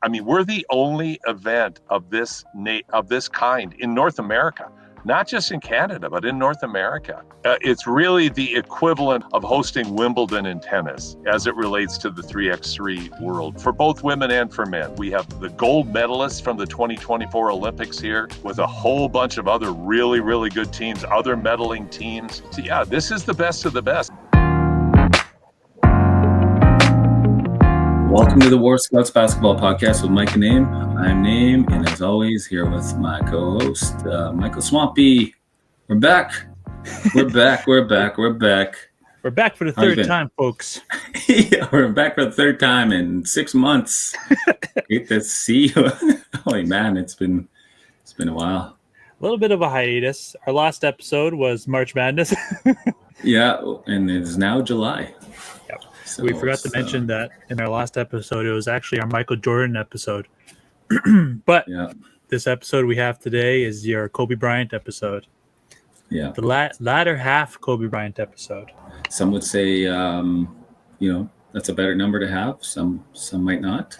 I mean, we're the only event of this kind in North America, not just in Canada, but in North America. It's really the equivalent of hosting Wimbledon in tennis as it relates to the 3x3 world for both women and for men. We have the gold medalists from the 2024 Olympics here with a whole bunch of other really, really good teams, other medaling teams. So yeah, this is the best of the best. Welcome to the War Scouts Basketball Podcast with Mike and Name. I'm Name, and as always, here with my co-host, Michael Swampy. We're back. We're back for the third time, folks. Yeah, we're back for the third time in 6 months. Great to see you. Holy man, it's been a while. A little bit of a hiatus. Our last episode was March Madness. Yeah, and it is now July. Yep. So, we forgot to mention that in our last episode, it was actually our Michael Jordan episode. But This episode we have today is your Kobe Bryant episode. Yeah. The latter half Kobe Bryant episode. Some would say, that's a better number to have. Some might not.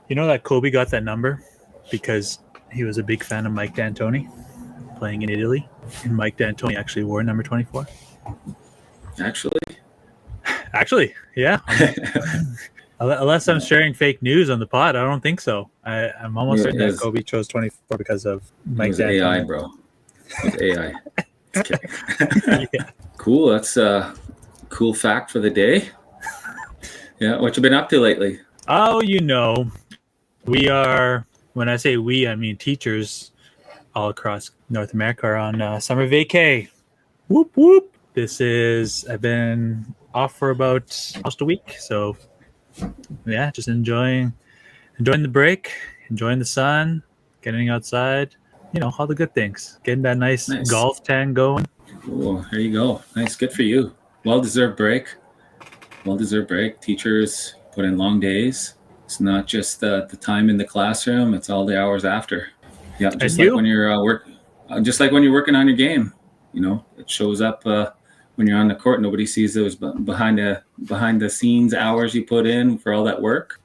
You know that Kobe got that number because he was a big fan of Mike D'Antoni playing in Italy. And Mike D'Antoni actually wore number 24. Actually, yeah. Unless I'm sharing fake news on the pod, I don't think so. I'm almost certain that Kobe chose 24 because of Mike D'Antoni. AI, bro. It was AI. Yeah. Cool. That's a cool fact for the day. Yeah. What you been up to lately? Oh, we are, when I say we, I mean teachers all across North America are on summer vacay. Whoop, whoop. I've been off for about almost a week. So, yeah, just enjoying the break, enjoying the sun, getting outside, all the good things. Getting that nice golf tan going. Cool. There you go. Nice. Good for you. Well-deserved break. Teachers put in long days. It's not just the time in the classroom. It's all the hours after. Yeah, just like when you're working on your game. It shows up when you're on the court. Nobody sees those behind the scenes hours you put in for all that work.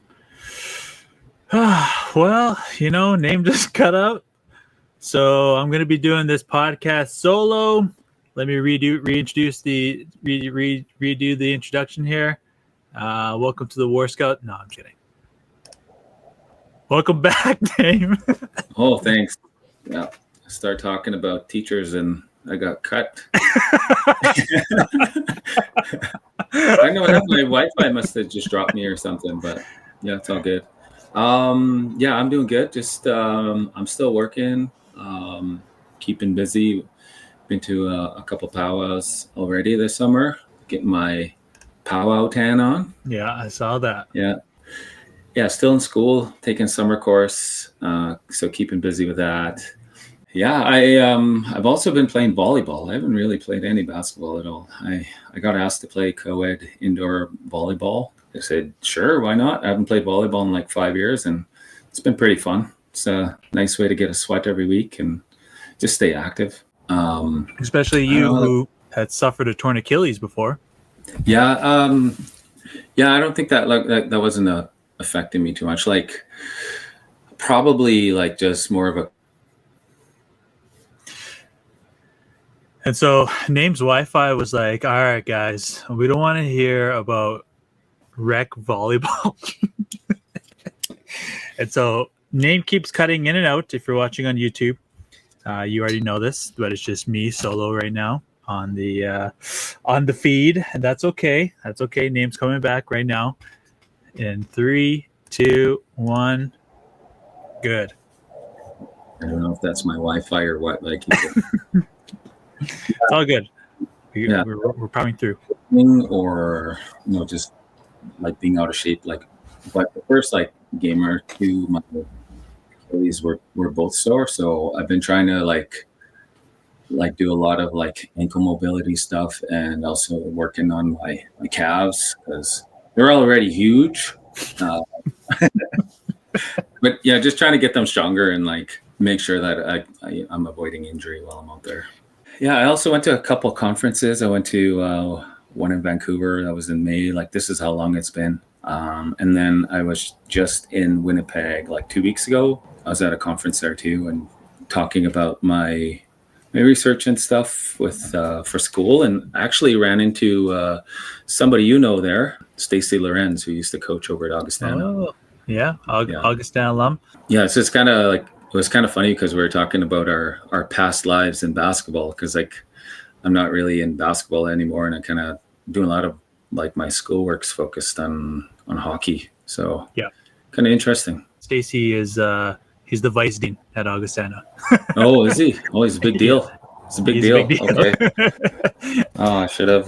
Well, name just cut out. So I'm going to be doing this podcast solo. Let me redo the introduction here. Welcome to the War Scout. No, I'm kidding. Welcome back, Name. Oh, thanks. Yeah, start talking about teachers and I got cut. I know my Wi-Fi must have just dropped me or something, but yeah, it's all good. Yeah, I'm doing good. Just I'm still working, keeping busy. Been to a couple powwows already this summer. Getting my powwow tan on. Yeah, I saw that. Yeah. Still in school, taking summer course. So keeping busy with that. Yeah, I've also been playing volleyball. I haven't really played any basketball at all. I got asked to play co-ed indoor volleyball. I said, sure, why not? I haven't played volleyball in like 5 years, and it's been pretty fun. It's a nice way to get a sweat every week and just stay active. Especially you who had suffered a torn Achilles before. Yeah, I don't think that wasn't affecting me too much. Like probably like just more of a. And so Name's Wi-Fi was like, all right, guys, we don't want to hear about rec volleyball. And so Name keeps cutting in and out. If you're watching on YouTube, you already know this, but it's just me solo right now on the feed. And that's okay. Name's coming back right now. In 3, 2, 1. Good. I don't know if that's my Wi-Fi or what. Like. It's all good. We're powering through. Or just like being out of shape. Like, but the first game or two, my Achilles were both sore. So I've been trying to like do a lot of ankle mobility stuff and also working on my calves because they're already huge. But yeah, just trying to get them stronger and make sure that I'm avoiding injury while I'm out there. Yeah, I also went to a couple conferences. I went to one in Vancouver. That was in May. This is how long it's been. And then I was just in Winnipeg like 2 weeks ago. I was at a conference there too, and talking about my research and stuff with for school, and actually ran into somebody there, Stacy Lorenz, who used to coach over at Augustana. Oh, yeah, Augustana alum. Yeah, it's just kind of like, it was kind of funny because we were talking about our past lives in basketball, because like I'm not really in basketball anymore, and I kind of doing a lot of like my schoolwork's focused on hockey. So yeah, kind of interesting. Stacy is he's the vice dean at Augustana. Oh, is he? Oh, he's a big deal. Yeah. It's a big He's deal. a big deal. Okay. Oh, I should have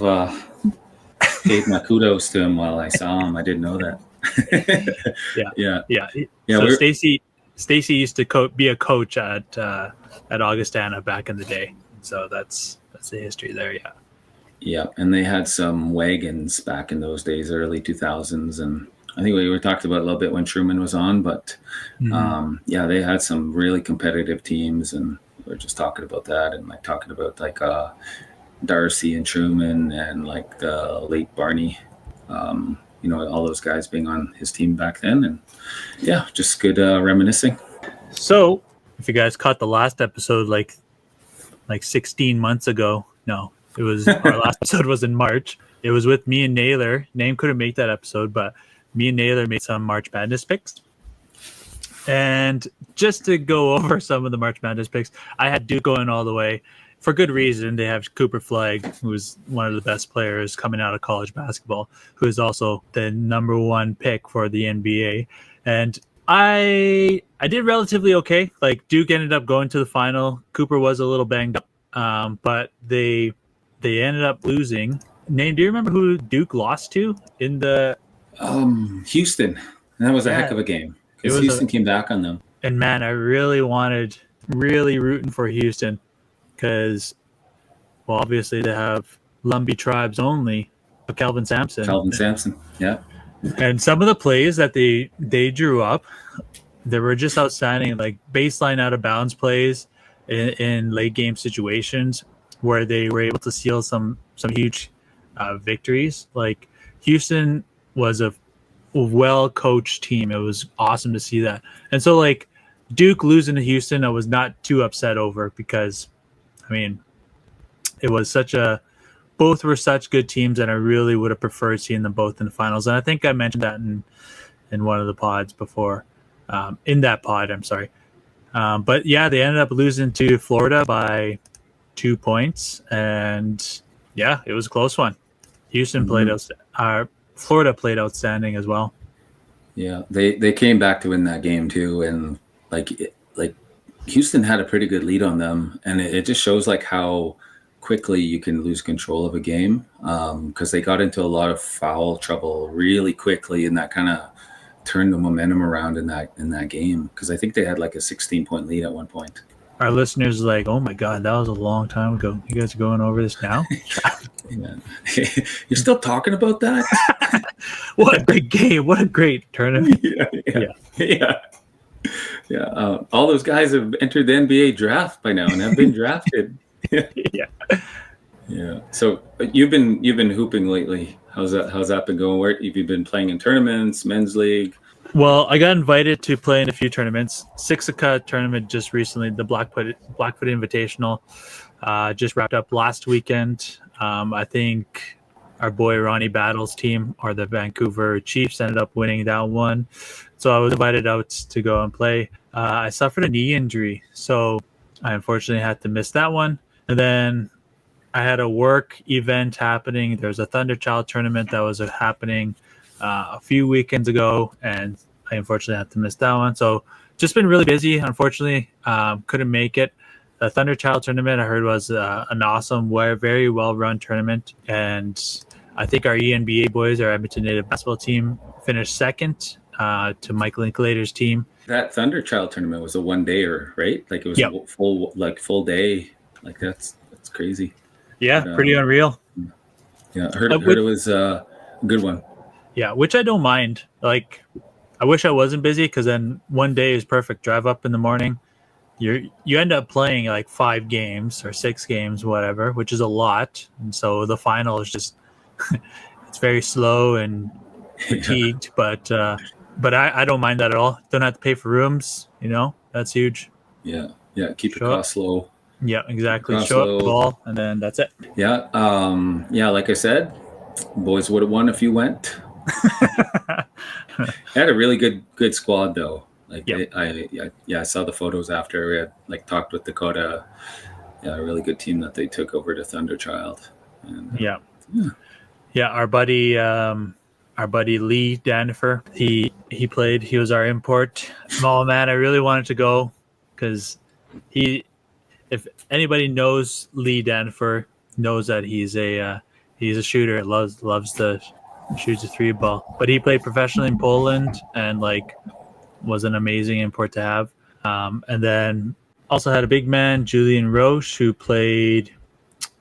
paid my kudos to him while I saw him. I didn't know that. Yeah. So Stacy used to be a coach at Augustana back in the day. So that's the history there. Yeah. Yeah, and they had some wagons back in those days, early 2000s, and I think we were talked about a little bit when Truman was on, but yeah, they had some really competitive teams, and we were just talking about that, and like talking about like Darcy and Truman and like the late Barney, all those guys being on his team back then, and yeah, just good reminiscing. So if you guys caught the last episode like 16 months ago, no, it was our last episode was in March. It was with me and Naylor. Name couldn't make that episode, but me and Naylor made some March Madness picks. And just to go over some of the March Madness picks, I had Duke going all the way for good reason. They have Cooper Flagg, who's one of the best players coming out of college basketball, who is also the number one pick for the NBA. And I did relatively okay. Like Duke ended up going to the final. Cooper was a little banged up, but they ended up losing. Nate, do you remember who Duke lost to in the Houston? And that was a heck of a game because Houston came back on them. And man, I really rooting for Houston because, well, obviously they have Lumbee tribes only, but Calvin Sampson, yeah. And some of the plays that they drew up, they were just outstanding, like baseline out of bounds plays in late game situations where they were able to seal some huge victories. Like Houston was a well-coached team. It was awesome to see that. And so like Duke losing to Houston, I was not too upset over because, I mean, it was both were such good teams, and I really would have preferred seeing them both in the finals. And I think I mentioned that in one of the pods before, in that pod, I'm sorry. But yeah, they ended up losing to Florida by 2 points, and yeah, it was a close one. Houston played Florida played outstanding as well. Yeah, they came back to win that game too, and like Houston had a pretty good lead on them, and it just shows like how quickly you can lose control of a game, because they got into a lot of foul trouble really quickly, and that kind of turned the momentum around in that game, because I think they had like a 16-point lead at one point. Our listeners are like, oh my God, that was a long time ago. You guys are going over this now? Yeah. You're still talking about that? What a great game. What a great tournament. Yeah. All those guys have entered the NBA draft by now and have been drafted. Yeah. So you've been hooping lately. How's that been going? Where have you been playing in tournaments, men's league? Well, I got invited to play in a few tournaments. Sixica tournament just recently, the Blackfoot Invitational, just wrapped up last weekend. I think our boy Ronnie Battle's team, or the Vancouver Chiefs, ended up winning that one. So I was invited out to go and play. I suffered a knee injury, so I unfortunately had to miss that one. And then I had a work event happening. There's a Thunderchild tournament that was happening a few weekends ago, and I unfortunately had to miss that one. So just been really busy. Unfortunately, couldn't make it. The Thunderchild tournament I heard was an awesome, very well-run tournament, and I think our ENBA boys, our Edmonton Native basketball team, finished second to Mike Linklater's team. That Thunderchild tournament was a one-dayer, right? Like it was a full day. Like that's crazy. Yeah, pretty unreal. Yeah, I heard it was a good one. Yeah, which I don't mind. Like, I wish I wasn't busy, because then one day is perfect. Drive up in the morning. You end up playing like 5 games or 6 games, whatever, which is a lot. And so the final is just, it's very slow, and fatigued, but I don't mind that at all. Don't have to pay for rooms. That's huge. Yeah. Keep the Show up. costs low. Yeah, exactly. Costs Show up, low. ball, and then that's it. Yeah. Like I said, boys would have won if you went. Had a really good squad though. Like Yep. I saw the photos after we had talked with Dakota. Yeah, a really good team that they took over to Thunderchild. And, Yeah. Our buddy Lee Danifer, he played. He was our import. Oh man, I really wanted to go because if anybody knows Lee Danifer, knows that he's a shooter. Loves to shoot a 3-ball. But he played professionally in Poland and was an amazing import to have. And then also had a big man, Julian Roche, who played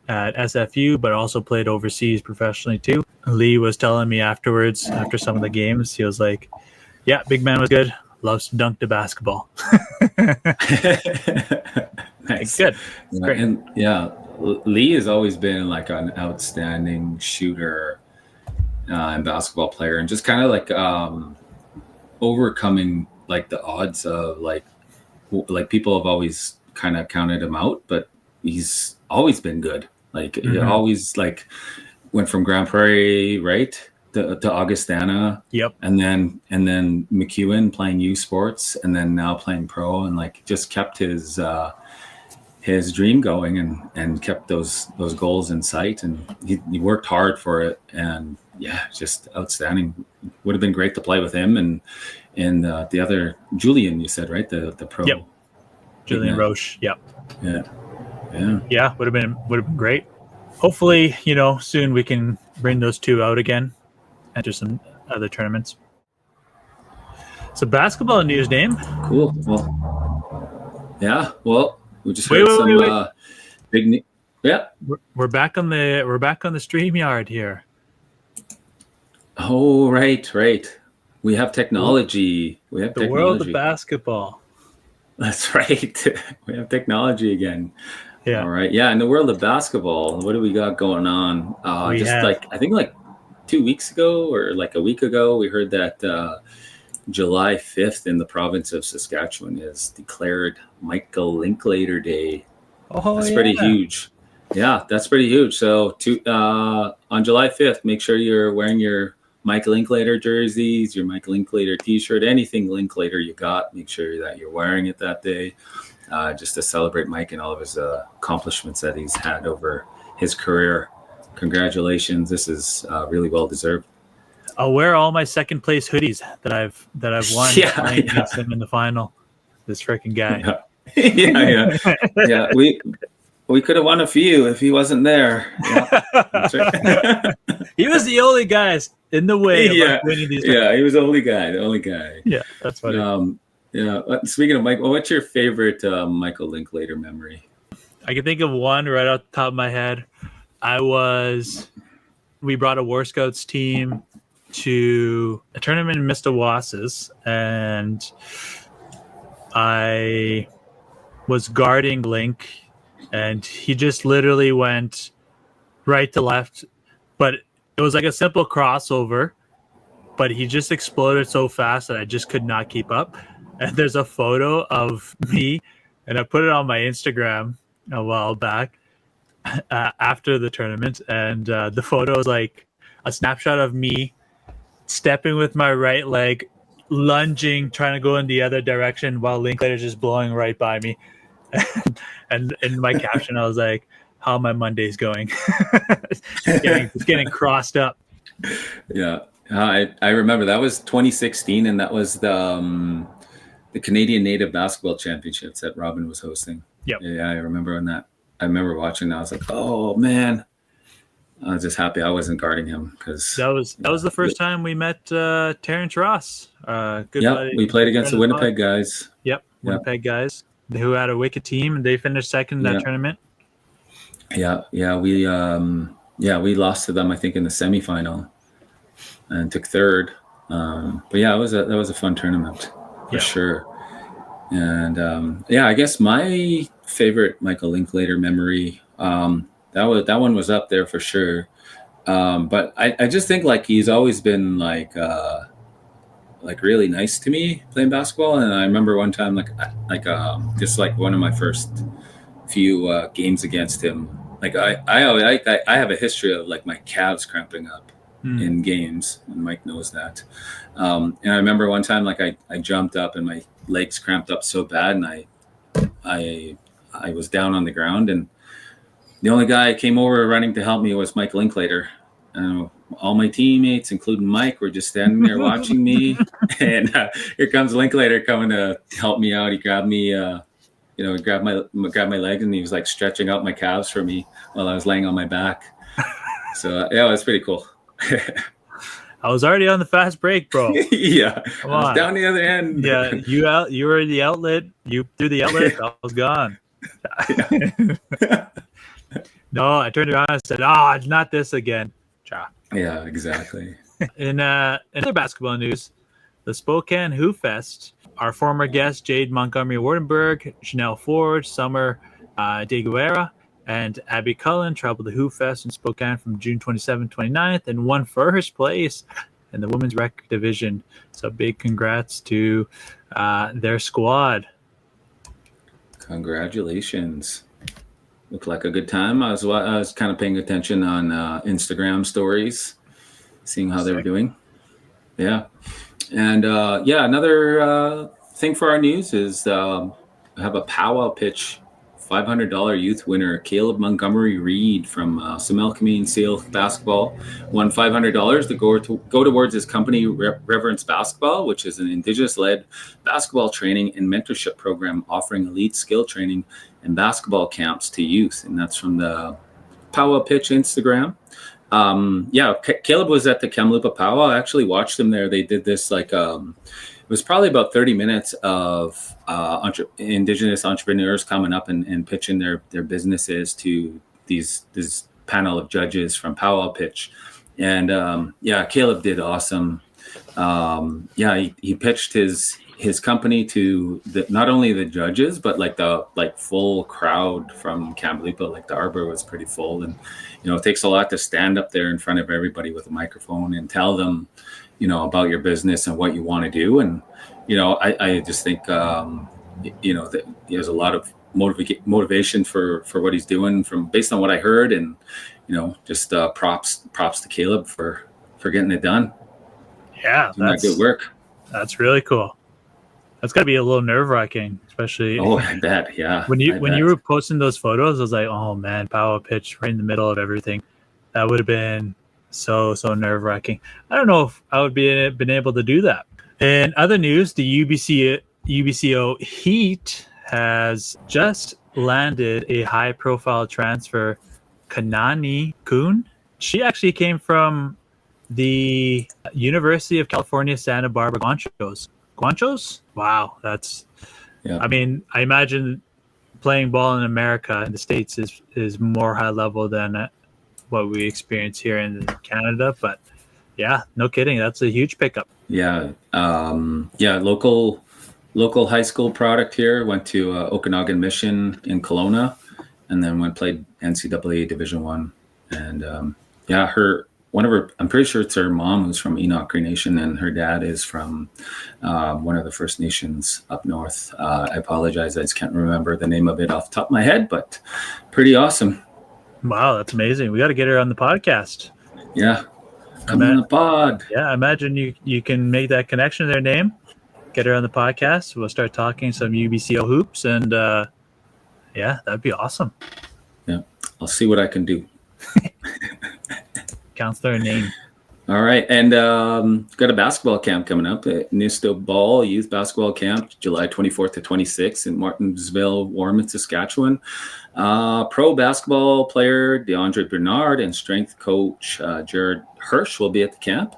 at SFU, but also played overseas professionally too. Lee was telling me afterwards, after some of the games, he was like, "Yeah, big man was good. Loves to dunk the basketball." Nice. Good. Great. And Lee has always been an outstanding shooter and basketball player, and just kind of overcoming the odds of people have always kind of counted him out, but he's always been good. He always went from Grand Prairie right to Augustana. Yep. And then McEwen playing U Sports, and then now playing pro, and just kept his dream going and kept those goals in sight, and he worked hard for it, and just outstanding. Would have been great to play with him and the other Julian, you said, right? The pro. Yep. Julian Roche. Yep. Yeah. Would have been great. Hopefully, soon we can bring those two out again, enter some other tournaments. So basketball news, Dame. Cool. Well, we just heard some big. Yeah. We're back on the StreamYard here. Oh, right. We have technology. The world of basketball. That's right. We have technology again. Yeah. All right. Yeah. In the world of basketball, what do we got going on? I think 2 weeks ago or a week ago, we heard that July 5th in the province of Saskatchewan is declared Michael Linklater Day. Oh, that's pretty huge. Yeah, that's pretty huge. So on July 5th, make sure you're wearing your Michael Linklater jerseys, your Michael Linklater t-shirt, anything Linklater you got, make sure that you're wearing it that day, just to celebrate Mike and all of his accomplishments that he's had over his career. Congratulations. This is really well deserved. I'll wear all my second place hoodies that I've won against him in the final. This freaking guy. Yeah. We could have won a few if he wasn't there. Yeah, that's right. He was the only guy in the way of winning these. Yeah, he was the only guy. Yeah, that's funny. Speaking of Mike, what's your favorite Michael Linklater memory? I can think of one right off the top of my head. We brought a War Scouts team to a tournament in Mistawasses, and I was guarding Link, and he just literally went right to left, but it was like a simple crossover, but he just exploded so fast that I just could not keep up. And there's a photo of me, and I put it on my Instagram a while back after the tournament, and the photo is like a snapshot of me stepping with my right leg, lunging, trying to go in the other direction while Linklater's just blowing right by me. And in my caption, I was like, "How my Monday's going?" It's getting crossed up. Yeah, I remember that was 2016, and that was the Canadian Native Basketball Championships that Robin was hosting. Yep. Yeah, I remember on that. I remember watching that. I was like, "Oh man." I was just happy I wasn't guarding him because that was the first time we met Terrence Ross. Buddy, we played against the Winnipeg guys. Yep, Winnipeg guys who had a wicked team, and they finished second in that tournament. We lost to them, I think, in the semifinal, and took third. But yeah, that was a fun tournament for sure. And I guess my favorite Michael Linklater memory. That one was up there for sure. But I just think like he's always been like really nice to me playing basketball. And I remember one time just like one of my first few games against him. Like I have a history of like my calves cramping up in games, and Mike knows that. And I remember one time like I jumped up and my legs cramped up so bad, and I was down on the ground, and the only guy came over running to help me was Mike Linklater. All my teammates, including Mike, were just standing there watching me. And here comes Linklater coming to help me out. He grabbed me, he grabbed my leg, and he was like stretching out my calves for me while I was laying on my back. So yeah, it was pretty cool. I was already on the fast break, bro. Yeah, I was down the other end. Yeah, you were in the outlet. You threw the outlet. I was gone. No, I turned around and said, it's not this again. Cha. Yeah, exactly. In other basketball news, the Spokane Hoop Fest, our former guest Jade Montgomery Wardenberg, Chanel Ford, Summer De Guerra, and Abby Cullen traveled to Hoop Fest in Spokane from June 27th, 29th and won first place in the women's rec division. So big congrats to their squad. Congratulations. Looked like a good time. I was kind of paying attention on Instagram stories, seeing how they were doing. Yeah. And another thing for our news is I have a powwow pitch $500 youth winner, Caleb Montgomery Reed from Similkameen Seal Basketball, won $500 to go towards his company, Reverence Basketball, which is an Indigenous-led basketball training and mentorship program offering elite skill training and basketball camps to youth. And that's from the Powwow Pitch Instagram. Caleb was at the Kamloops Powwow. I actually watched him there. They did this it was probably about 30 minutes of Indigenous entrepreneurs coming up and pitching their businesses to this panel of judges from Powwow Pitch. And Caleb did awesome. He pitched his company to not only the judges, but the full crowd from Kamloops. Like the arbor was pretty full, and it takes a lot to stand up there in front of everybody with a microphone and tell them about your business and what you want to do. And I just think that he has a lot of motivation for what he's doing based on what I heard. And just props to Caleb for getting it done. Yeah, that's good work. That's really cool. That's got to be a little nerve-wracking, especially. Oh, I bet. Yeah. When you were posting those photos, I was like, oh man, Powwow Pitch right in the middle of everything. That would have been so nerve-wracking. I don't know if I would been able to do that. In other news, the UBCO Heat has just landed a high-profile transfer, Kanani Kuhn. She actually came from the University of California, Santa Barbara Guanchos? Wow, that's. Yeah. I mean, I imagine playing ball in America in the States is more high level than what we experience here in Canada, but yeah, no kidding, that's a huge pickup. Local high school product here. Went to Okanagan Mission in Kelowna, and then played NCAA Division I. And I'm pretty sure it's her mom who's from Enoch Cree Nation, and her dad is from one of the First Nations up north. I apologize, I just can't remember the name of it off the top of my head, but pretty awesome. Wow, that's amazing. We got to get her on the podcast. Yeah, come on the pod. Yeah, I imagine you can make that connection to their name, get her on the podcast. We'll start talking some UBCO hoops, and that'd be awesome. Yeah, I'll see what I can do. Counselor name. All right, and got a basketball camp coming up at Nisto Ball Youth Basketball Camp, July 24th to 26th in Martinsville, Warman, Saskatchewan. Pro basketball player DeAndre Bernard and strength coach Jared Hirsch will be at the camp.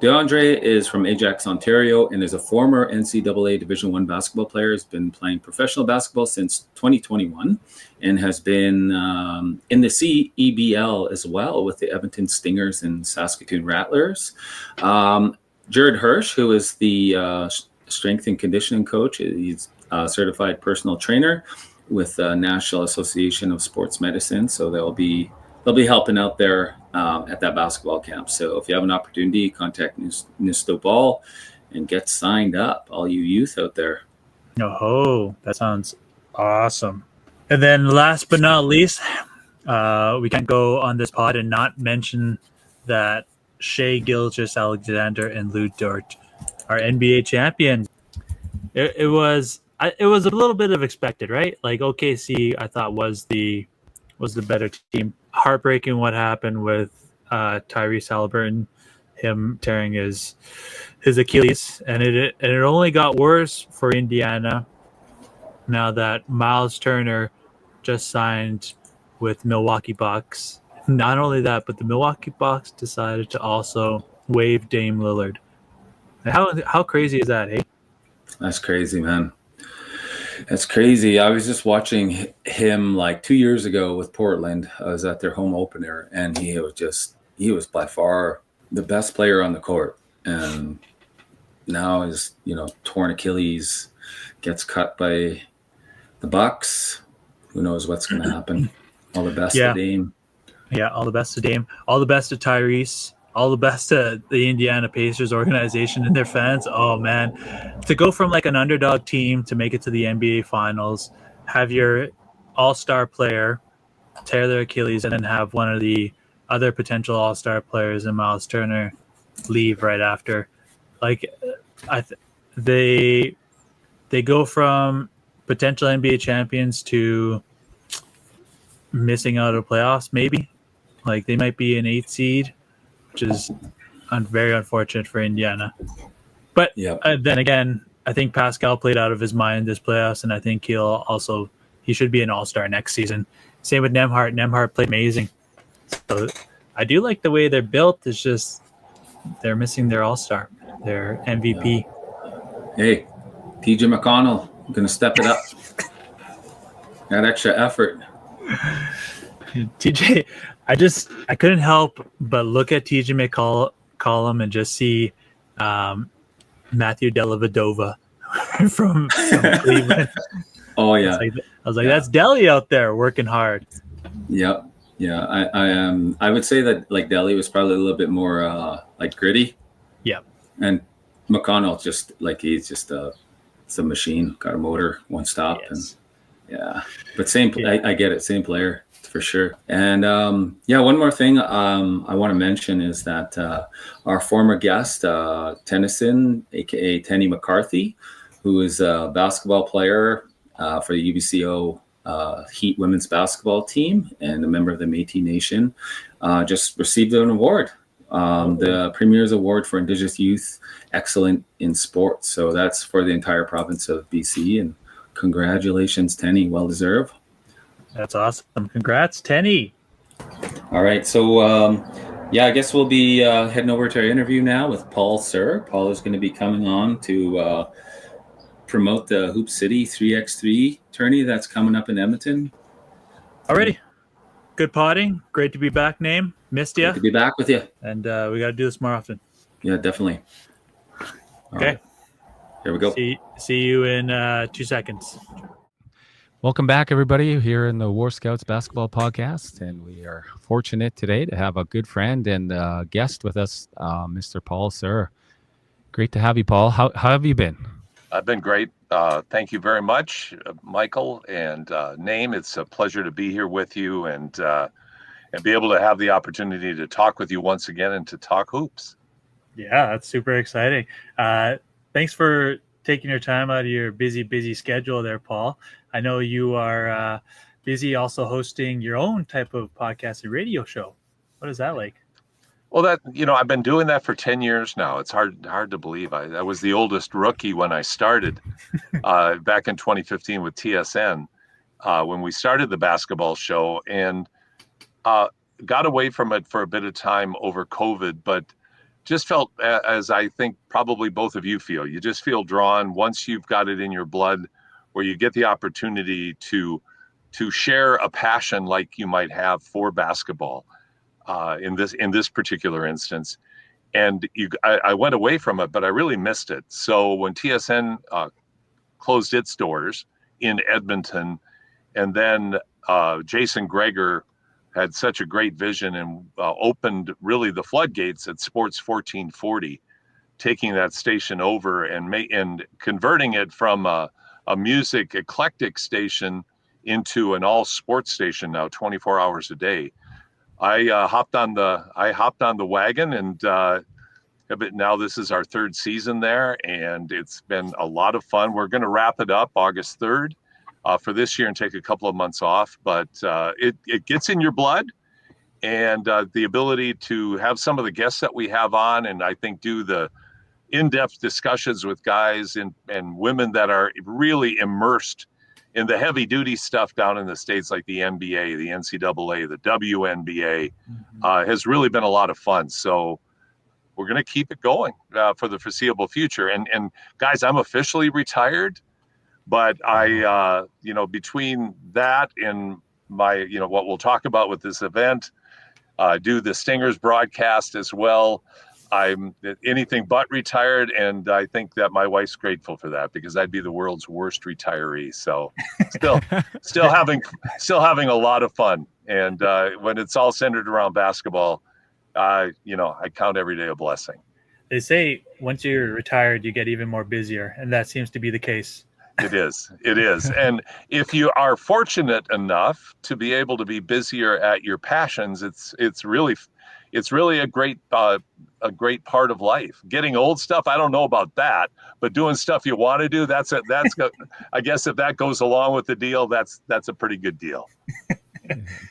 DeAndre is from Ajax, Ontario, and is a former NCAA Division I basketball player. Has been playing professional basketball since 2021 and has been in the CEBL as well with the Edmonton Stingers and Saskatoon Rattlers. Jared Hirsch, who is the strength and conditioning coach, he's a certified personal trainer with the National Association of Sports Medicine. So they'll be helping out their at that basketball camp. So if you have an opportunity, contact Nisto Ball and get signed up, all you youth out there. Oh, that sounds awesome. And then last but not least, we can't go on this pod and not mention that Shea Gilgeous-Alexander and Lou Dort are NBA champions. It was a little bit of expected, right? Like OKC, I thought was the better team. Heartbreaking what happened with Tyrese Halliburton, him tearing his Achilles, and it only got worse for Indiana now that Miles Turner just signed with Milwaukee Bucks. Not only that, but the Milwaukee Bucks decided to also waive Dame Lillard. How crazy is that, hey? That's crazy, man. That's crazy. I was just watching him like 2 years ago with Portland. I was at their home opener, and he was by far the best player on the court. And now his, torn Achilles gets cut by the Bucks. Who knows what's going to happen? All the best to Dame. Yeah, all the best to Dame. All the best to Tyrese. All the best to the Indiana Pacers organization and their fans. Oh, man. To go from like an underdog team to make it to the NBA Finals, have your all-star player tear their Achilles, and then have one of the other potential all-star players in Miles Turner leave right after. Like, they go from potential NBA champions to missing out of playoffs, maybe. Like, they might be an 8 seed, which is very unfortunate for Indiana. But then again, I think Pascal played out of his mind this playoffs, and I think he should be an all-star next season. Same with Nembhard. Nembhard played amazing. So I do like the way they're built. It's just they're missing their all-star, their MVP. Hey, TJ McConnell, going to step it up. That extra effort. TJ, I couldn't help but look at TJ McCollum and just see Matthew Dellavedova from Cleveland. Oh yeah, I was like, that's Delly out there working hard. Yep. Yeah, I would say that like Delly was probably a little bit more like gritty. Yeah. And McConnell he's just a machine, got a motor, one stop, yes. And but same. Yeah. I get it, same player. For sure. And one more thing I want to mention is that our former guest, Tennyson, aka Tenny McCarthy, who is a basketball player for the UBCO Heat women's basketball team and a member of the Métis Nation, just received an award, the Premier's Award for Indigenous Youth Excellent in Sports. So that's for the entire province of BC. And congratulations, Tenny, well deserved. That's awesome. Congrats, Tenny. All right. So, I guess we'll be heading over to our interview now with Paul Sir. Paul is going to be coming on to promote the Hoop City 3x3 tourney that's coming up in Edmonton. Alrighty. Good potting. Great to be back, Name. Missed you. Good to be back with you. And we got to do this more often. Yeah, definitely. Okay. Right. Here we go. See you in 2 seconds. Welcome back, everybody, here in the War Scouts Basketball Podcast. And we are fortunate today to have a good friend and guest with us, Mr. Paul Sir. Great to have you, Paul. How have you been? I've been great. Thank you very much, Michael and Name. It's a pleasure to be here with you and be able to have the opportunity to talk with you once again and to talk hoops. Yeah, that's super exciting. Thanks for taking your time out of your busy schedule there, Paul. I know you are busy also hosting your own type of podcast and radio show. What is that like? Well, I've been doing that for 10 years now. It's hard to believe. I was the oldest rookie when I started back in 2015 with TSN when we started the basketball show, and got away from it for a bit of time over COVID, but just felt, as I think probably both of you feel, you just feel drawn once you've got it in your blood, where you get the opportunity to share a passion like you might have for basketball in this particular instance. And I went away from it, but I really missed it. So when TSN closed its doors in Edmonton, and then Jason Greger, had such a great vision and opened really the floodgates at Sports 1440, taking that station over and converting it from a music eclectic station into an all sports station now, 24 hours a day. I hopped on the wagon, and now this is our third season there, and it's been a lot of fun. We're going to wrap it up August 3rd for this year and take a couple of months off, but it gets in your blood, and the ability to have some of the guests that we have on, and I think do the in-depth discussions with guys and women that are really immersed in the heavy-duty stuff down in the States, like the NBA, the NCAA, the WNBA, has really been a lot of fun. So we're going to keep it going for the foreseeable future. And guys, I'm officially retired, but I, between that and my, what we'll talk about with this event, do the Stingers broadcast as well. I'm anything but retired, and I think that my wife's grateful for that, because I'd be the world's worst retiree. So still having a lot of fun. And when it's all centered around basketball, I count every day a blessing. They say once you're retired, you get even more busier, and that seems to be the case. It is. And if you are fortunate enough to be able to be busier at your passions, it's really a great part of life. Getting old stuff, I don't know about that, but doing stuff you want to do, that's I guess if that goes along with the deal, that's a pretty good deal.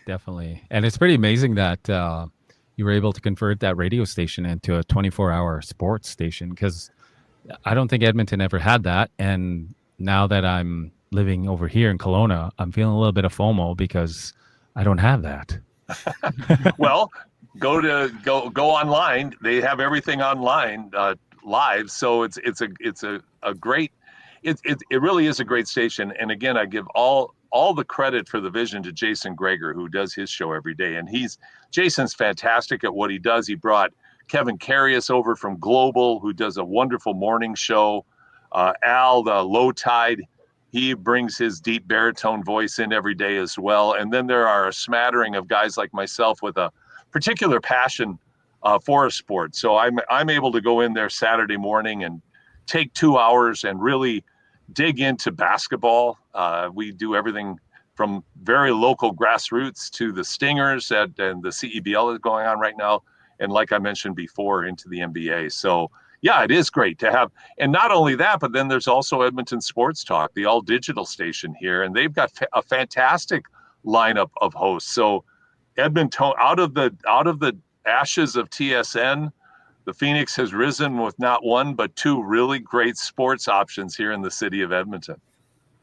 Definitely. And it's pretty amazing that you were able to convert that radio station into a 24-hour sports station, because I don't think Edmonton ever had that. And now that I'm living over here in Kelowna, I'm feeling a little bit of FOMO because I don't have that. Well, go online. They have everything online live. So it really is a great station. And again, I give all the credit for the vision to Jason Greger, who does his show every day. And Jason's fantastic at what he does. He brought Kevin Carius over from Global, who does a wonderful morning show. Al, the Low Tide, he brings his deep baritone voice in every day as well. And then there are a smattering of guys like myself with a particular passion for a sport. So I'm able to go in there Saturday morning and take 2 hours and really dig into basketball. We do everything from very local grassroots to the Stingers and the CEBL is going on right now. And like I mentioned before, into the NBA. So yeah, it is great to have. And not only that, but then there's also Edmonton Sports Talk, the all digital station here. And they've got a fantastic lineup of hosts. So Edmonton, out of the ashes of TSN, the Phoenix has risen with not one, but two really great sports options here in the city of Edmonton.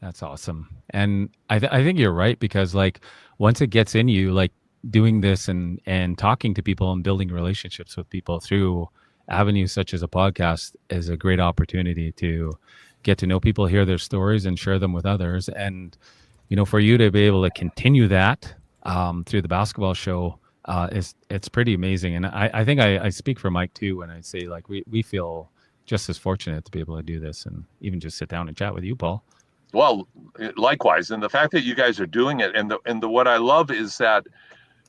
That's awesome. And I think you're right, because like once it gets in you, like doing this and talking to people and building relationships with people through avenues such as a podcast is a great opportunity to get to know people, hear their stories, and share them with others. And, for you to be able to continue that through the basketball show, it's pretty amazing. And I think I speak for Mike too when I say like we feel just as fortunate to be able to do this and even just sit down and chat with you, Paul. Well, likewise. And the fact that you guys are doing it, and what I love is that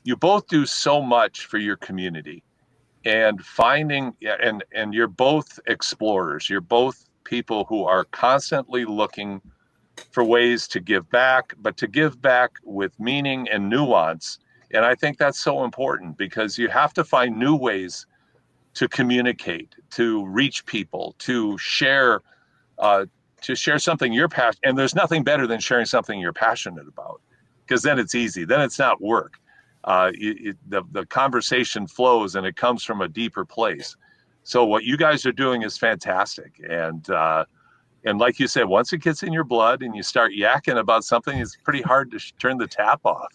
you both do so much for your community, and and you're both explorers. You're both people who are constantly looking for ways to give back, but to give back with meaning and nuance. And I think that's so important, because you have to find new ways to communicate, to reach people, to share something you're passionate. And there's nothing better than sharing something you're passionate about, because then it's easy. Then it's not work. The conversation flows and it comes from a deeper place. So what you guys are doing is fantastic. And like you said, once it gets in your blood and you start yakking about something, it's pretty hard to turn the tap off.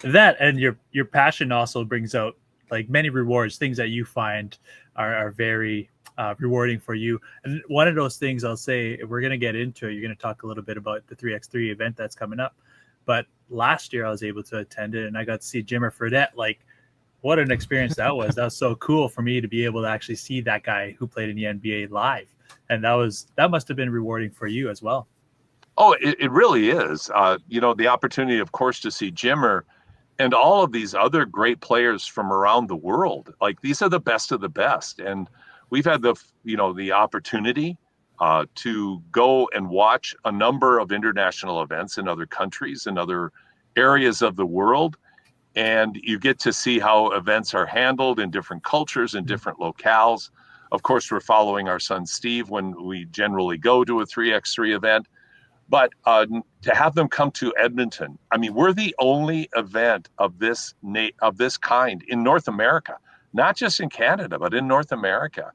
That and your passion also brings out like many rewards, things that you find are very rewarding for you. And one of those things I'll say, we're going to get into it. You're going to talk a little bit about the 3x3 event that's coming up. But last year I was able to attend it and I got to see Jimmer Fredette. Like, what an experience that was. That was so cool for me to be able to actually see that guy who played in the NBA live. And that must have been rewarding for you as well. Oh, it really is. The opportunity, of course, to see Jimmer and all of these other great players from around the world. Like, these are the best of the best. And we've had the opportunity to go and watch a number of international events in other countries and other areas of the world. And you get to see how events are handled in different cultures and different locales. Of course, we're following our son Steve when we generally go to a 3x3 event. But to have them come to Edmonton, I mean, we're the only event of this kind in North America, not just in Canada, but in North America.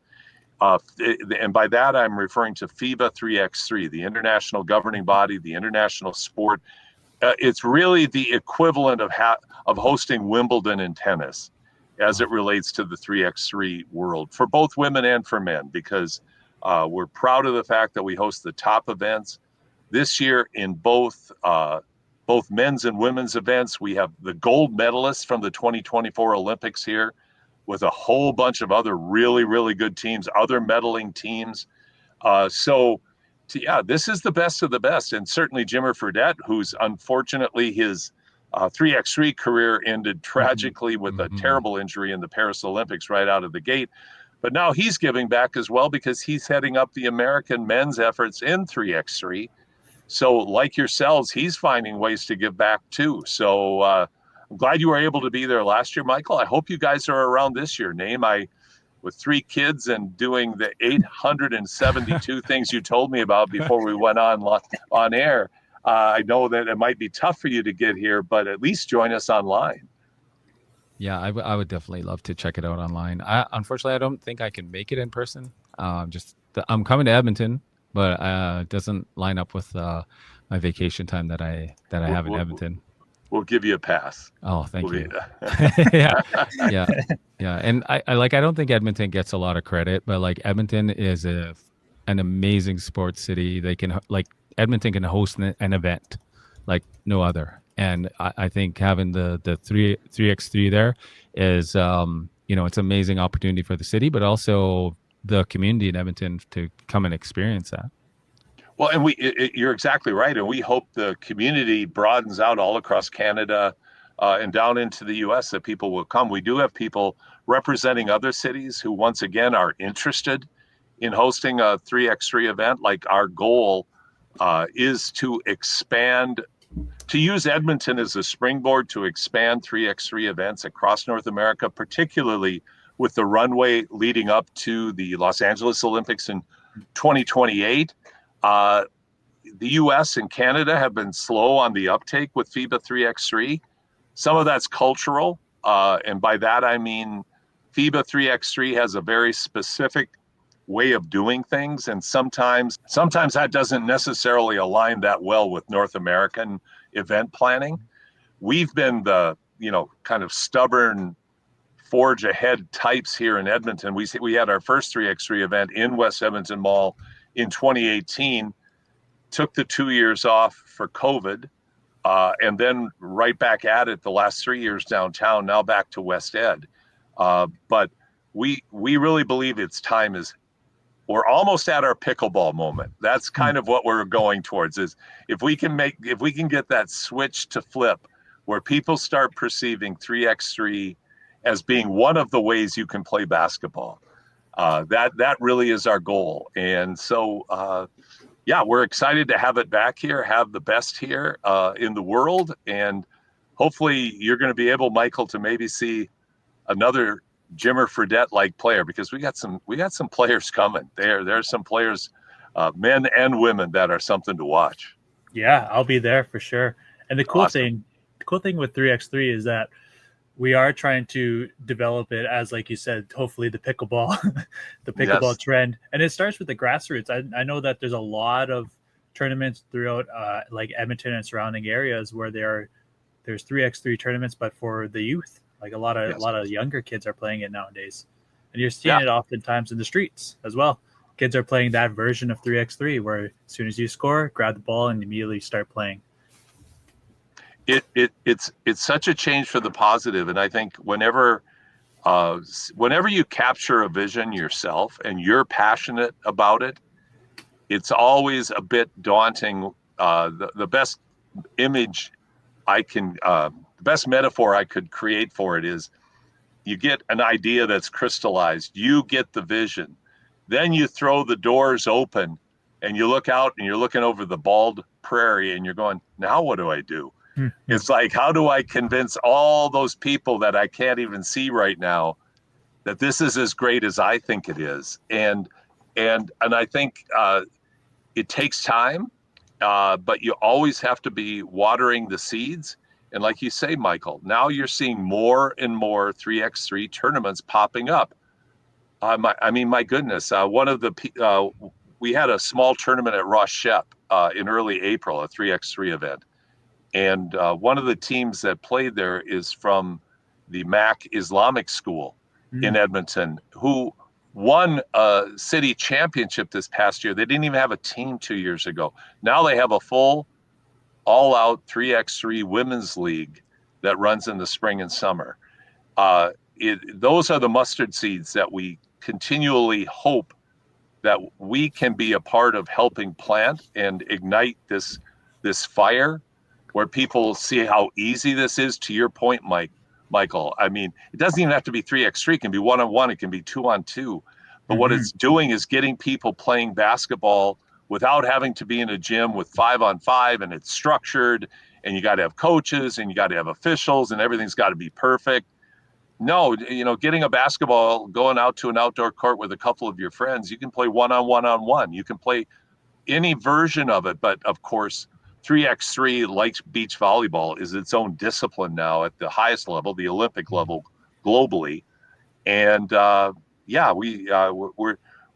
And by that, I'm referring to FIBA 3x3, the international governing body, the international sport. It's really the equivalent of hosting Wimbledon in tennis as it relates to the 3x3 world for both women and for men, because we're proud of the fact that we host the top events. This year in both men's and women's events, we have the gold medalists from the 2024 Olympics here, with a whole bunch of other really, really good teams, other medaling teams. This is the best of the best. And certainly Jimmer Fredette, who's unfortunately his 3x3 career ended tragically with a terrible injury in the Paris Olympics right out of the gate. But now he's giving back as well, because he's heading up the American men's efforts in 3x3. So like yourselves, he's finding ways to give back too. So I'm glad you were able to be there last year, Michael. I hope you guys are around this year. With 3 kids and doing the 872 things you told me about before we went on air, I know that it might be tough for you to get here, but at least join us online. Yeah, I would definitely love to check it out online. Unfortunately, I don't think I can make it in person. I'm coming to Edmonton, but it doesn't line up with my vacation time that I have in Edmonton. We'll give you a pass. Oh, thank you. Yeah. And I don't think Edmonton gets a lot of credit, but like Edmonton is an amazing sports city. Edmonton can host an event like no other. And I think having the 3x3 there is, it's an amazing opportunity for the city, but also the community in Edmonton to come and experience that. Well, and you're exactly right. And we hope the community broadens out all across Canada and down into the U.S., that people will come. We do have people representing other cities who, once again, are interested in hosting a 3x3 event. Like, our goal is to use Edmonton as a springboard to expand 3x3 events across North America, particularly with the runway leading up to the Los Angeles Olympics in 2028. The U.S. and Canada have been slow on the uptake with FIBA 3x3. Some of that's cultural, and by that I mean FIBA 3x3 has a very specific way of doing things, and sometimes that doesn't necessarily align that well with North American event planning. We've been the kind of stubborn, forge ahead types here in Edmonton. We had our first 3x3 event in West Edmonton Mall in 2018, took the 2 years off for COVID, and then right back at it the last 3 years downtown, now back to West Ed. But we really believe we're almost at our pickleball moment. That's kind of what we're going towards, is if we can get that switch to flip where people start perceiving 3x3 as being one of the ways you can play basketball. That really is our goal. And so, we're excited to have it back here, have the best here in the world. And hopefully you're going to be able, Michael, to maybe see another Jimmer Fredette-like player, because we got some players coming. There's some players, men and women, that are something to watch. Yeah, I'll be there for sure. And the cool thing with 3x3 is that we are trying to develop it as, like you said, hopefully the pickleball trend. And it starts with the grassroots. I know that there's a lot of tournaments throughout like Edmonton and surrounding areas where there's 3x3 tournaments, but for the youth. Like a lot of younger kids are playing it nowadays. And you're seeing it oftentimes in the streets as well. Kids are playing that version of 3x3 where as soon as you score, grab the ball and immediately start playing. It's such a change for the positive. And I think whenever you capture a vision yourself and you're passionate about it, it's always a bit daunting. The best image I can best metaphor I could create for it is you get an idea that's crystallized, you get the vision, then you throw the doors open and you look out and you're looking over the bald prairie and you're going, now what do I do? It's like, how do I convince all those people that I can't even see right now that this is as great as I think it is? And I think it takes time, but you always have to be watering the seeds. And like you say, Michael, now you're seeing more and more 3x3 tournaments popping up. My goodness, we had a small tournament at Rosh Shep in early April, a 3x3 event. And one of the teams that played there is from the MAC Islamic School in Edmonton, who won a city championship this past year. They didn't even have a team 2 years ago. Now they have a full all-out 3x3 women's league that runs in the spring and summer. Those are the mustard seeds that we continually hope that we can be a part of helping plant and ignite this fire, where people see how easy this is. To your point, Michael, I mean, it doesn't even have to be 3x3. It can be 1-on-1. It can be 2-on-2. But what it's doing is getting people playing basketball without having to be in a gym with 5-on-5, and it's structured, and you got to have coaches, and you got to have officials, and everything's got to be perfect. No, getting a basketball, going out to an outdoor court with a couple of your friends, you can play 1-on-1. You can play any version of it. But of course, 3x3, like beach volleyball, is its own discipline now at the highest level, the Olympic level globally. And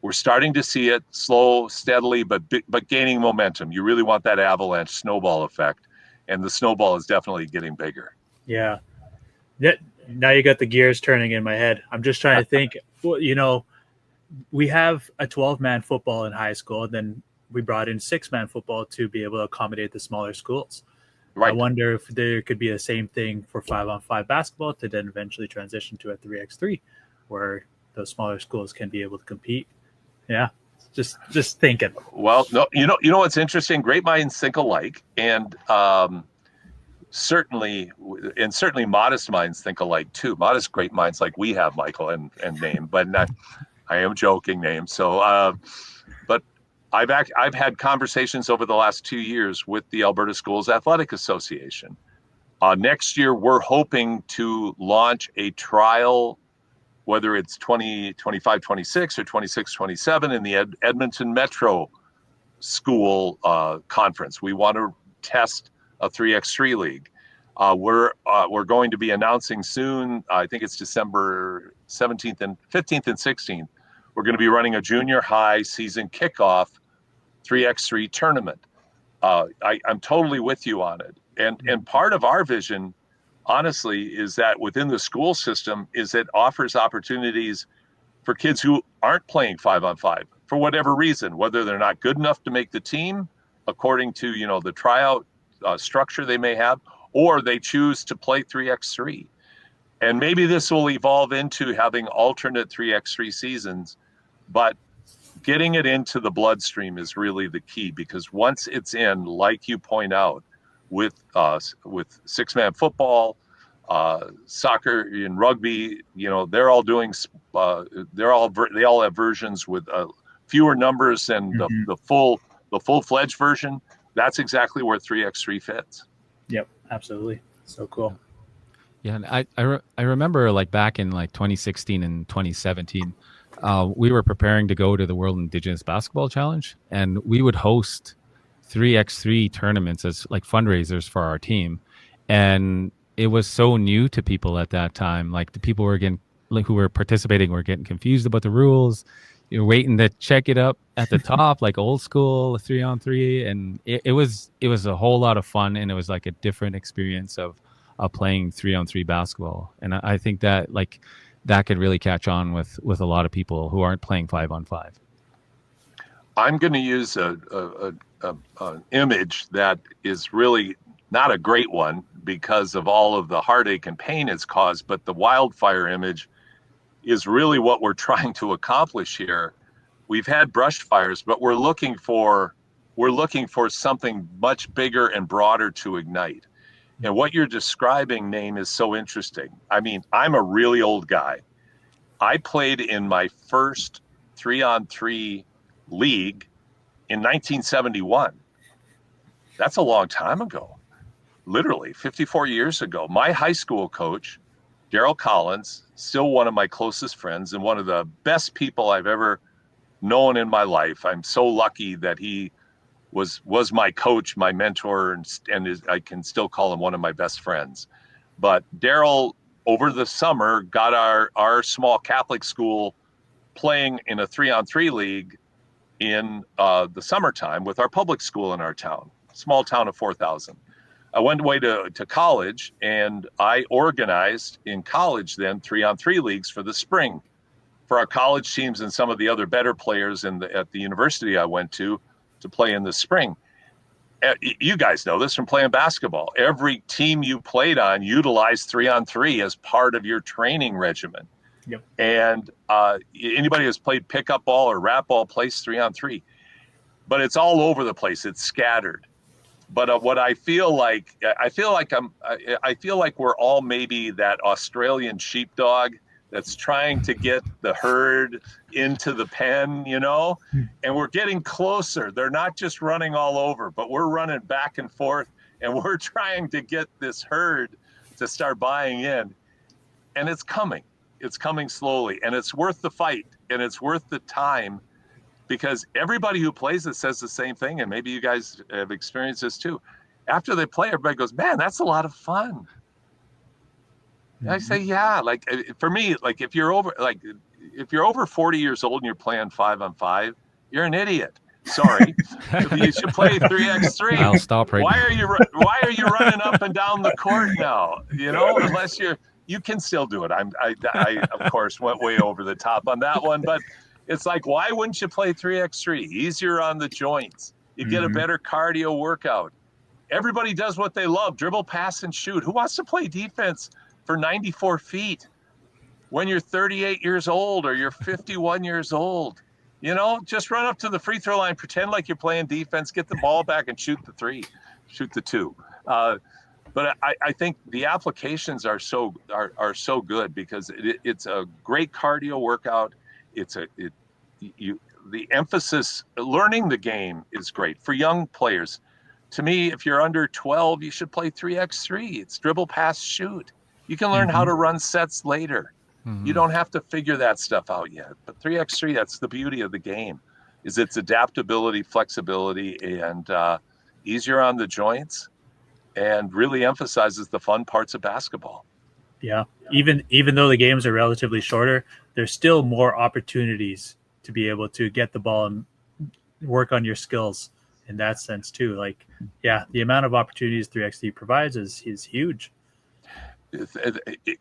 we're starting to see it slow, steadily, but gaining momentum. You really want that avalanche snowball effect, and the snowball is definitely getting bigger. Yeah. Now you got the gears turning in my head. I'm just trying to think, we have a 12-man football in high school, then we brought in 6-man football to be able to accommodate the smaller schools. Right. I wonder if there could be the same thing for 5-on-5 basketball to then eventually transition to a 3x3, where those smaller schools can be able to compete. Yeah, just thinking. Well, no, you know what's interesting? Great minds think alike, and certainly modest minds think alike too. Modest great minds like we have, Michael and Name, but I am joking, Name. So, but I've had conversations over the last 2 years with the Alberta Schools Athletic Association. Next year, we're hoping to launch a trial, whether it's 2025-26 or 26-27 in the Edmonton Metro School Conference. We want to test a 3x3 league. We're going to be announcing soon, I think it's December 17th and 15th and 16th, we're going to be running a junior high season kickoff 3x3 tournament. I'm totally with you on it. And part of our vision, honestly, is that within the school system is it offers opportunities for kids who aren't playing 5-on-5 for whatever reason, whether they're not good enough to make the team according to, the tryout structure they may have, or they choose to play 3x3. And maybe this will evolve into having alternate 3x3 seasons, but getting it into the bloodstream is really the key, because once it's in, like you point out, with 6-man football, soccer and rugby, they're all doing, they all have versions with fewer numbers and the full-fledged version. That's exactly where 3x3 fits. Yep, absolutely. So cool. Yeah, and I remember like back in like 2016 and 2017, we were preparing to go to the World Indigenous Basketball Challenge, and we would host 3x3 tournaments as like fundraisers for our team. And it was so new to people at that time. Like the people who were participating were getting confused about the rules. You're waiting to check it up at the top, like old school 3-on-3. And it was a whole lot of fun. And it was like a different experience of playing 3-on-3 basketball. And I think that like that could really catch on with a lot of people who aren't playing 5-on-5. I'm going to use an image that is really not a great one because of all of the heartache and pain it's caused, but the wildfire image is really what we're trying to accomplish here. We've had brush fires, but we're looking for something much bigger and broader to ignite. And what you're describing, Name, is so interesting. I mean, I'm a really old guy. I played in my first 3-on-3 league in 1971. That's a long time ago, literally 54 years ago. My high school coach, Daryl Collins, still one of my closest friends and one of the best people I've ever known in my life. I'm so lucky that he was my coach, my mentor, and I can still call him one of my best friends. But Daryl, over the summer, got our small Catholic school playing in a 3-on-3 league in the summertime with our public school in our town, small town of 4,000. I went away to college, and I organized in college then 3-on-3 leagues for the spring for our college teams and some of the other better players at the university I went to play in the spring. You guys know this from playing basketball. Every team you played on utilized 3-on-3 as part of your training regimen. Yep. And anybody who's played pickup ball or rat ball plays 3-on-3, but it's all over the place. It's scattered. But what I feel like we're all maybe that Australian sheepdog that's trying to get the herd into the pen, and we're getting closer. They're not just running all over, but we're running back and forth, and we're trying to get this herd to start buying in. And it's coming. It's coming slowly, and it's worth the fight, and it's worth the time, because everybody who plays it says the same thing, and maybe you guys have experienced this too. After they play, everybody goes, "Man, that's a lot of fun." And I say, yeah, like for me, like if you're over 40 years old and you're playing 5-on-5, you're an idiot. Sorry, you should play 3x3. I'll stop right Why now. are you running up and down the court now? Unless you can still do it. I of course went way over the top on that one, but it's like, why wouldn't you play 3x3? Easier on the joints. You get a better cardio workout. Everybody does what they love: dribble, pass, and shoot. Who wants to play defense for 94 feet when you're 38 years old or you're 51 years old? Just run up to the free throw line, pretend like you're playing defense, get the ball back and shoot the 3, shoot the 2. But I think the applications are so good because it's a great cardio workout. The emphasis, learning the game is great for young players. To me, if you're under 12, you should play 3x3. It's dribble, pass, shoot. You can learn how to run sets later. You don't have to figure that stuff out yet. But 3x3, that's the beauty of the game, is its adaptability, flexibility, and easier on the joints, and really emphasizes the fun parts of basketball. Yeah. Even though the games are relatively shorter, there's still more opportunities to be able to get the ball and work on your skills in that sense too. Like, yeah, the amount of opportunities 3x3 provides is huge.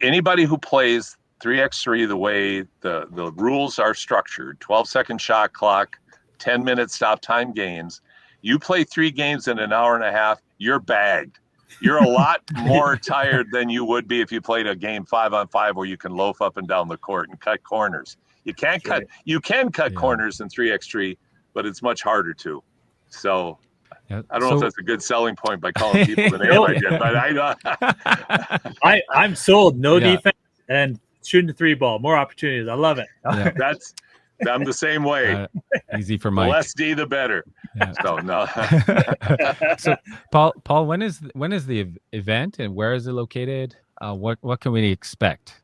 Anybody who plays 3x3 the way the rules are structured, 12-second shot clock, 10-minute stop time games, you play 3 games in an hour and a half, you're bagged. You're a lot more tired than you would be if you played a game 5-on-5 where you can loaf up and down the court and cut corners. You can cut corners in 3x3, but it's much harder to. So Yeah. I don't know if that's a good selling point by calling people the name I did, but I'm sold. No defense and shooting the 3 ball. More opportunities. I love it. Yeah. I'm the same way. Easy for The Mike. less D, the better. Yeah. So no. So Paul, when is the event and where is it located? What can we expect?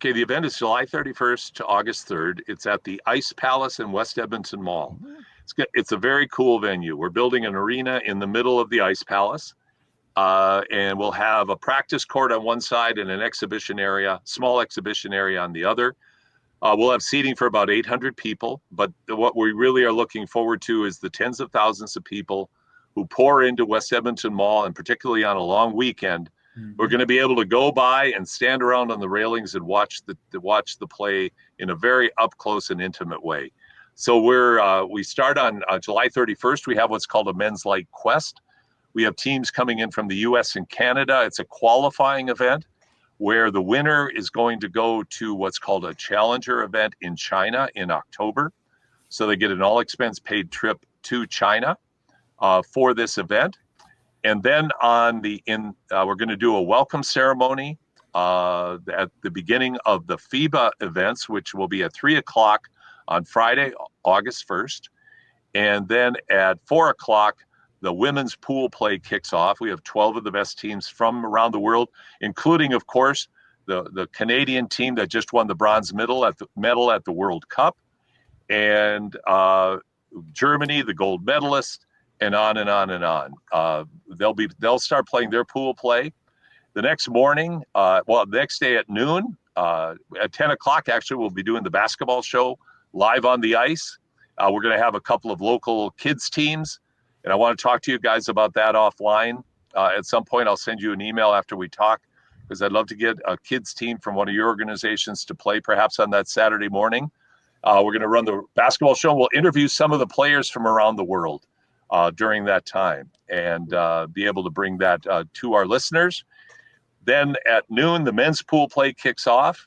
Okay, the event is July 31st to August 3rd. It's at the Ice Palace in West Edmonton Mall. It's a very cool venue. We're building an arena in the middle of the Ice Palace, and we'll have a practice court on one side and an exhibition area, small exhibition area on the other. We'll have seating for about 800 people, but what we really are looking forward to is the tens of thousands of people who pour into West Edmonton Mall, and particularly on a long weekend. We're going to be able to go by and stand around on the railings and watch the play in a very up close and intimate way. So we start on July 31st. We have what's called a Men's Light Quest. We have teams coming in from the U.S. and Canada. It's a qualifying event where the winner is going to go to what's called a Challenger event in China in October. So they get an all expense paid trip to China for this event. And then we're going to do a welcome ceremony at the beginning of the FIBA events, which will be at 3:00 on Friday, August 1st. And then at 4:00, the women's pool play kicks off. We have 12 of the best teams from around the world, including, of course, the Canadian team that just won the bronze medal at the World Cup, and Germany, the gold medalist, and on and on and on. They'll start playing their pool play the next morning. The next day at noon, at 10:00, actually, we'll be doing the basketball show live on the ice. We're going to have a couple of local kids teams, and I want to talk to you guys about that offline. At some point, I'll send you an email after we talk, because I'd love to get a kids team from one of your organizations to play perhaps on that Saturday morning. We're going to run the basketball show. We'll interview some of the players from around the world during that time, and be able to bring that to our listeners. Then at noon, the men's pool play kicks off.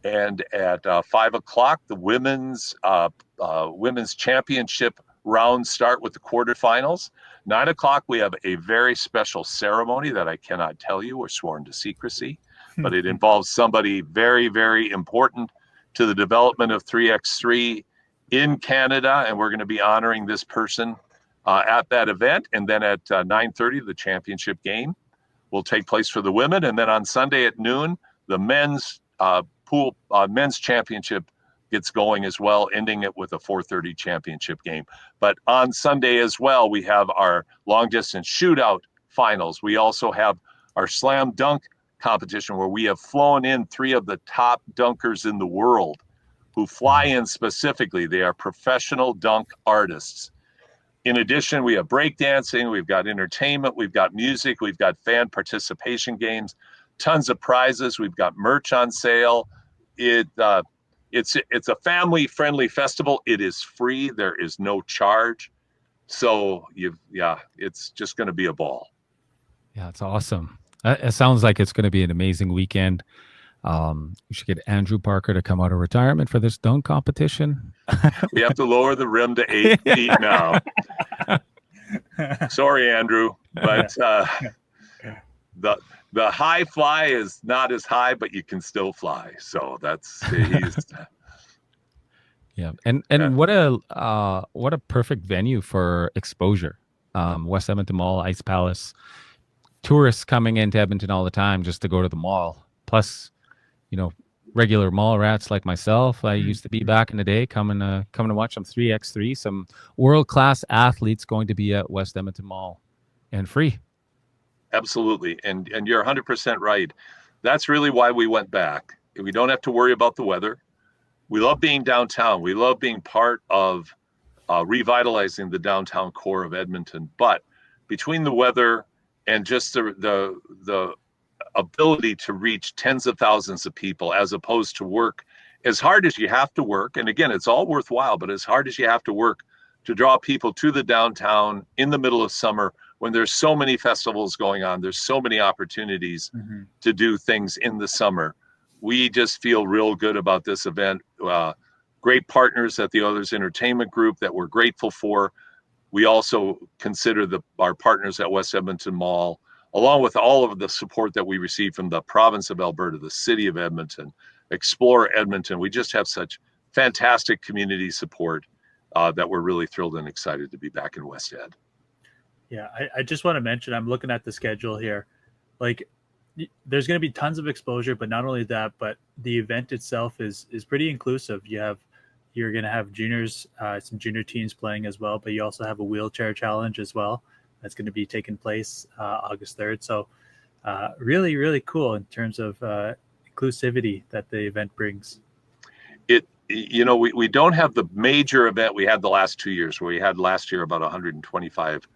And at 5:00, the women's championship rounds start with the quarterfinals. 9:00, we have a very special ceremony that I cannot tell you. We're sworn to secrecy, but it involves somebody very, very important to the development of 3x3 in Canada, and we're going to be honoring this person at that event. And then at 9:30, the championship game will take place for the women. And then on Sunday at noon, the men's men's championship gets going as well, ending it with a 4:30 championship game. But on Sunday as well, we have our long distance shootout finals. We also have our slam dunk competition, where we have flown in 3 of the top dunkers in the world who fly in specifically. They are professional dunk artists. In addition, we have breakdancing, we've got entertainment, we've got music, we've got fan participation games, tons of prizes. We've got merch on sale. It's a family-friendly festival. It is free. There is no charge. So it's just going to be a ball. Yeah, it's awesome. It sounds like it's going to be an amazing weekend. We should get Andrew Parker to come out of retirement for this dunk competition. We have to lower the rim to 8 feet now. Sorry, Andrew, but the high fly is not as high, but you can still fly. So he's. Yeah, and what a perfect venue for exposure. West Edmonton Mall, Ice Palace. Tourists coming into Edmonton all the time just to go to the mall. Plus, regular mall rats like myself. I used to be back in the day coming to watch some 3x3, some world-class athletes going to be at West Edmonton Mall, and free. Absolutely. And you're 100% right. That's really why we went back. We don't have to worry about the weather. We love being downtown. We love being part of revitalizing the downtown core of Edmonton. But between the weather and just the ability to reach tens of thousands of people, as opposed to work as hard as you have to work, and again, it's all worthwhile, but as hard as you have to work to draw people to the downtown in the middle of summer, when there's so many festivals going on, there's so many opportunities to do things in the summer. We just feel real good about this event. Great partners at the Others Entertainment Group that we're grateful for. We also consider our partners at West Edmonton Mall, along with all of the support that we receive from the province of Alberta, the city of Edmonton, Explore Edmonton. We just have such fantastic community support that we're really thrilled and excited to be back in West Ed. Yeah, I just want to mention, I'm looking at the schedule here. Like, there's going to be tons of exposure, but not only that, but the event itself is pretty inclusive. You're going to have juniors, some junior teams playing as well, but you also have a wheelchair challenge as well. That's going to be taking place August 3rd. So really, really cool in terms of inclusivity that the event brings. We don't have the major event we had the last 2 years, where we had last year about 125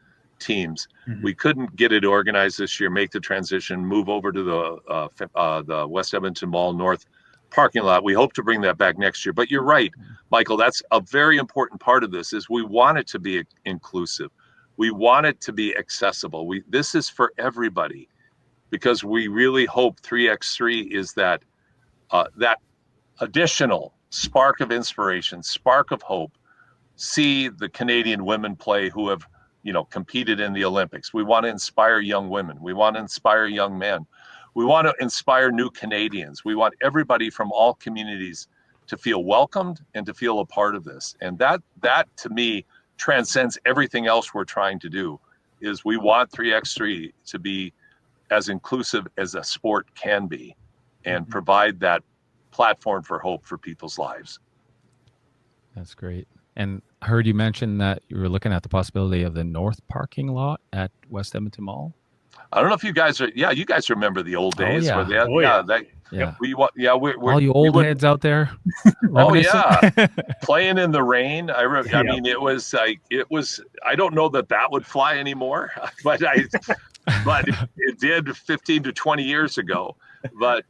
teams. We couldn't get it organized this year, make the transition, move over to the West Edmonton Mall North parking lot. We hope to bring that back next year. But you're right, Michael, that's a very important part of this, is we want it to be inclusive. We want it to be accessible. This is for everybody, because we really hope 3x3 is that additional spark of inspiration, spark of hope. See the Canadian women play, who have competed in the Olympics. We want to inspire young women. We want to inspire young men. We want to inspire new Canadians. We want everybody from all communities to feel welcomed and to feel a part of this. And that to me transcends everything else we're trying to do. Is we want 3x3 to be as inclusive as a sport can be, and provide that platform for hope for people's lives. That's great. And I heard you mention that you were looking at the possibility of the north parking lot at West Edmonton Mall. I don't know if you guys remember the old days. Oh, yeah. Where Yeah. we're All you old heads out there. Oh yeah, playing in the rain. I mean, it was I don't know that would fly anymore, but it did 15 to 20 years ago. But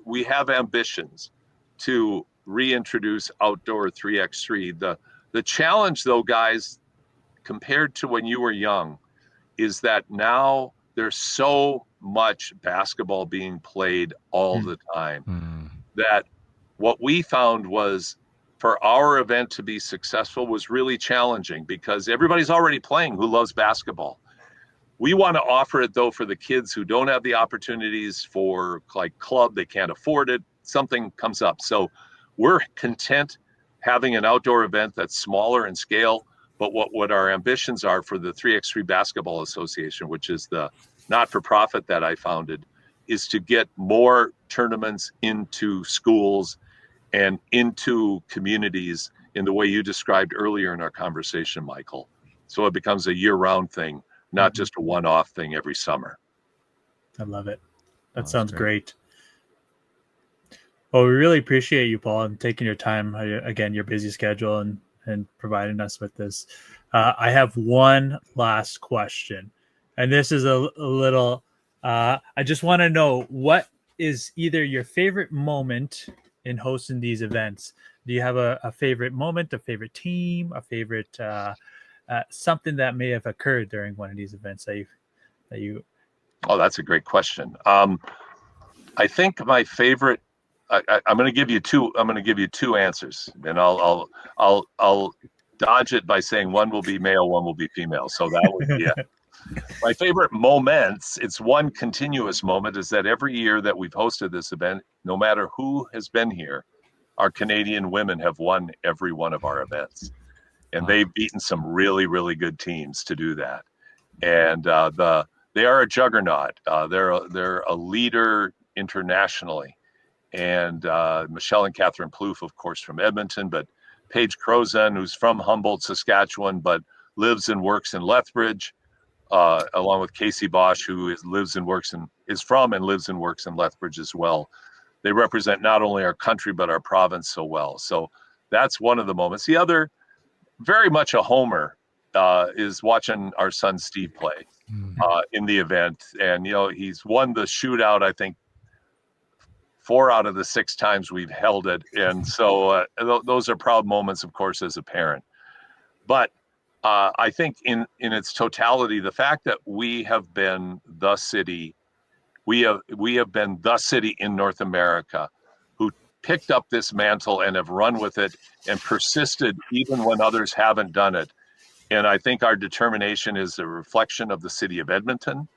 we have ambitions to reintroduce outdoor 3x3. The challenge, though, guys, compared to when you were young, is that now there's so much basketball being played all the time that what we found was, for our event to be successful, was really challenging, because everybody's already playing who loves basketball. We want to offer it, though, for the kids who don't have the opportunities for, like, club, they can't afford it, something comes up. So we're content having an outdoor event that's smaller in scale. But what our ambitions are for the 3x3 Basketball Association, which is the not-for-profit that I founded, is to get more tournaments into schools and into communities in the way you described earlier in our conversation, Michael. So it becomes a year-round thing, not just a one-off thing every summer. I love it. That sounds great. Well, we really appreciate you, Paul, and taking your time, again, your busy schedule, and providing us with this. I have one last question, and this is a little, I just want to know, what is either your favorite moment in hosting these events? Do you have a favorite moment, a favorite team, a favorite, something that may have occurred during one of these events that you? Oh, that's a great question. I think my favorite, I'm going to give you two. I'm going to give you two answers, and I'll dodge it by saying one will be male, one will be female. So that would be it. My favorite moments, it's one continuous moment, is that every year that we've hosted this event, no matter who has been here, our Canadian women have won every one of our events, and they've beaten some really, really good teams to do that. And they are a juggernaut. They're a leader internationally. And Michelle and Catherine Plouffe, of course, from Edmonton, but Paige Crozen, who's from Humboldt, Saskatchewan, but lives and works in Lethbridge, along with Casey Bosch, who is from and lives and works in Lethbridge as well. They represent not only our country, but our province so well. So that's one of the moments. The other, very much a homer, is watching our son Steve play in the event. And, he's won the shootout, I think, 4 out of the 6 times we've held it. And so those are proud moments, of course, as a parent. But I think in its totality, the fact that we have been the city, we have been the city in North America who picked up this mantle and have run with it and persisted even when others haven't done it. And I think our determination is a reflection of the city of Edmonton,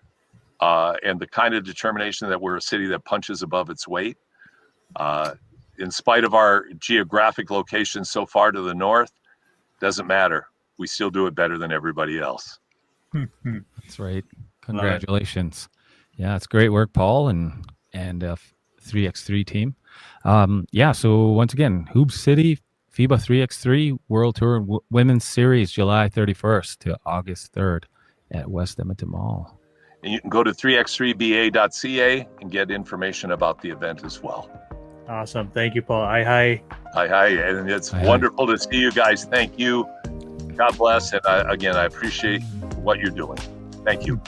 and the kind of determination that we're a city that punches above its weight. In spite of our geographic location so far to the north, doesn't matter. We still do it better than everybody else. That's right. Congratulations. Yeah, it's great work, Paul, and 3x3 team. So once again, Hoob City FIBA 3x3 World Tour Women's Series, July 31st to August 3rd at West Edmonton Mall. And you can go to 3x3ba.ca and get information about the event as well. Awesome. Thank you, Paul. Hi. And it's wonderful to see you guys. Thank you. God bless. And again, I appreciate what you're doing. Thank you.